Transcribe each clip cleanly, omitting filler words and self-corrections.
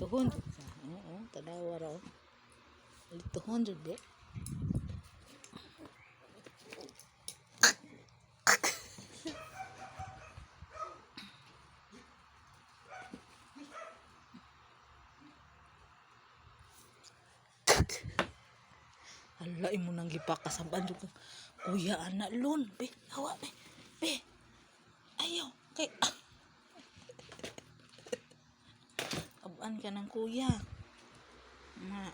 Lituhon jud sa. Oo, tanawa raw. Lituhon jud be. Hala, imo nang gipakasaban jud kang kuya anak lon. Be, hawa be. Be. Ayaw kay aban ka ng kuya.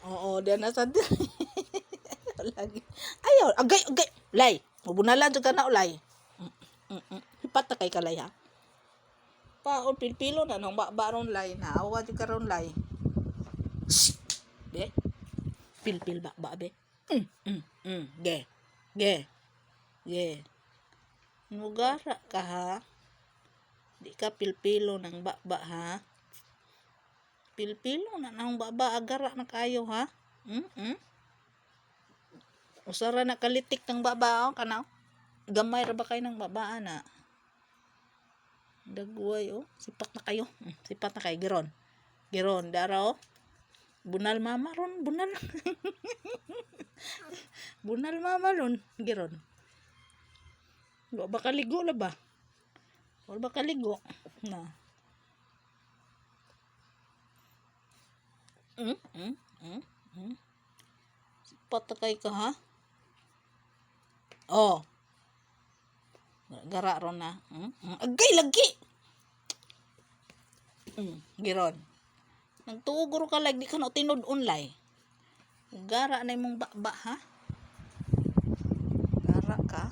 Oo, diyan na sa lagi. Ayaw, agay, agay. Lay, mabunalan jud ka na ulay. Hipat na kay kalay ha. Paon pilpilo na nang baron lay na. Awa jud karon lay. Be. Pilpil ba be. Ge. Ge. Ge. Nugara ka ha. Di ka pilpilo ng baba ha. Pilpilo na nang baba agara na kayo ha. Usara na kalitik ng baba oh kanaw. Gamay ra ba kayo ng baba na? Dagway oh. Sipat na kayo. Sipat na kayo giron. Giron dara oh. Bunal mama ron, bunal. Bunal mama ron, giron. Wa ba kaligo la ba? Wa ba kaligo? Na. Sipat na kayo ka ha? Oh. Gara ron na. Agay lagi. Giron. Nagtuog ka like di ka na tinud unlay. Gara na imong baba ha? Gara ka.